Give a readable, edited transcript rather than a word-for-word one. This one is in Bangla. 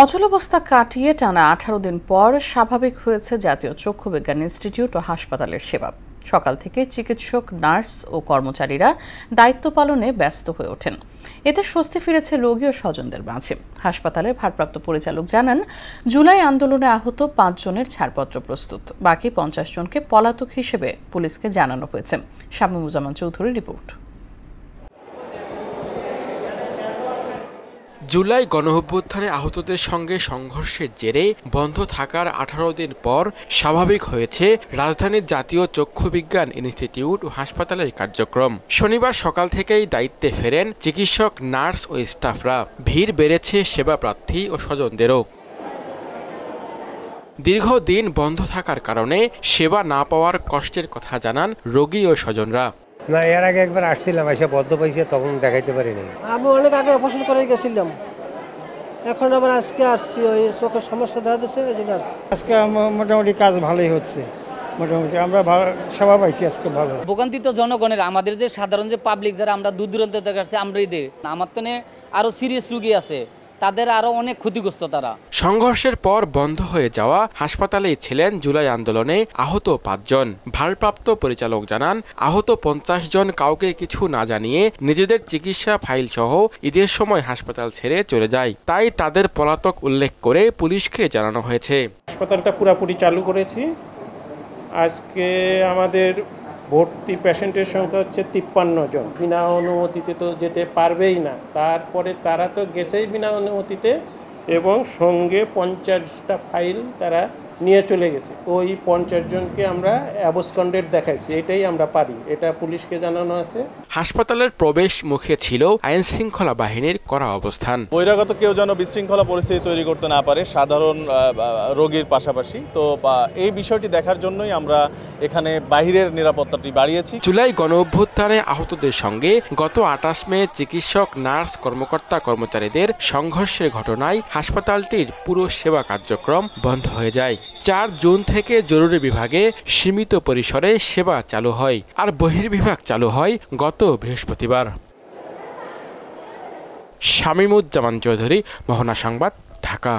অচলাবস্থা কাটিয়ে টানা 18 দিন পর স্বাভাবিক হয়েছে জাতীয় চক্ষু বিজ্ঞান ইনস্টিটিউট ও হাসপাতালের সেবা। সকাল থেকে চিকিৎসক, নার্স ও কর্মচারীরা দায়িত্ব পালনে ব্যস্ত হয়ে ওঠেন। এতে স্বস্তি ফিরেছে রোগী ও স্বজনদের মাঝে। হাসপাতালের ভারপ্রাপ্ত পরিচালক জানান, জুলাই আন্দোলনে আহত 5 জনের ছাড়পত্র প্রস্তুত, বাকি 50 জনকে পলাতক হিসেবে পুলিশকে জানানো হয়েছে। শামীমুজ্জামান চৌধুরীর রিপোর্ট। জুলাই গণঅভ্যুত্থানে আহতদের সঙ্গে সংঘর্ষের জেরে বন্ধ থাকার 18 দিন পর স্বাভাবিক হয়েছে রাজধানীর জাতীয় চক্ষু বিজ্ঞান ইনস্টিটিউট ও হাসপাতালের কার্যক্রম। শনিবার সকাল থেকেই দায়িত্বে ফেরেন চিকিৎসক, নার্স ও স্টাফরা। ভিড় বেড়েছে সেবা প্রার্থী ও স্বজনদেরও। দীর্ঘদিন বন্ধ থাকার কারণে সেবা না পাওয়ার কষ্টের কথা জানান রোগী ও স্বজনরা। না, এর আগে একবার আসছিলাম, এসে বদ্ধ পাইছে, তখন দেখাইতে পারিনি। আমি অনেক আগে অপারেশন করে গেছিলাম, এখন আবার আজকে আসছি, ওই চোখের সমস্যা দেখা দিচ্ছে, এই জন্য আসছি। আজকে মোটামুটি কাজ ভালোই হচ্ছে, মোটামুটি আমরা সেবা পাইছি আজকে ভালো। ভোগান্তিত জনগণের, আমাদের যে সাধারণ যে পাবলিক যারা আমরা দূর দূরান্ত থেকে আসছে, আমরা আমার তো আরো সিরিয়াস রোগী আছে, তাদের আরো অনেক ক্ষতিগ্রস্ত তারা। সংঘর্ষের পর বন্ধ হয়ে যাওয়া হাসপাতালেই ছিলেন জুলাই আন্দোলনে আহত 5 জন। ভারপ্রাপ্ত পরিচালক জানান, আহত 50 জন কাউকে কিছু না জানিয়ে নিজেদের চিকিৎসা ফাইল সহ ঈদের সময় হাসপাতাল ছেড়ে চলে যায়। তাই তাদের পলাতক উল্লেখ করে পুলিশকে জানানো হয়েছে। হাসপাতালটা পুরোপুরি চালু করেছি। আজকে আমাদের ভর্তি পেশেন্টের সংখ্যা হচ্ছে 53 জন। বিনা অনুমতিতে তো যেতে পারবেই না, তারপরে তারা তো গেছেই বিনা অনুমতিতে, এবং সঙ্গে 50টা ফাইল তারা নিয়ে চলে গেছে। ওই 50 জনকে আমরা অ্যাবসকন্ডেড দেখাইছি, এটাই আমরা পারি, এটা পুলিশকে জানানো আছে। হাসপাতালের প্রবেশ মুখে ছিল আইন শৃঙ্খলা বাহিনীর কড়া অবস্থান। বহিরাগত কেউ যেন বিশৃঙ্খলা পরিস্থিতি তৈরি করতে না পারে সাধারণ রোগীর পাশাপাশি। তো এই বিষয়টি দেখার জন্যই আমরা এখানে বাহিরের নিরাপত্তাটি বাড়িয়েছি। জুলাই গণঅভ্যুত্থানে আহতদের সঙ্গে গত 28 মে চিকিৎসক, নার্স, কর্মকর্তা, কর্মচারীদের সংঘর্ষের ঘটনায় হাসপাতালটির পুরো সেবা কার্যক্রম বন্ধ হয়ে যায়। 4 জুন থেকে জরুরি বিভাগে সীমিত পরিসরে সেবা চালু হয়, আর বহির্বিভাগ চালু হয় গত বৃহস্পতিবার। শামীমুজ্জামান চৌধুরী, মোহনা সংবাদ, ঢাকা।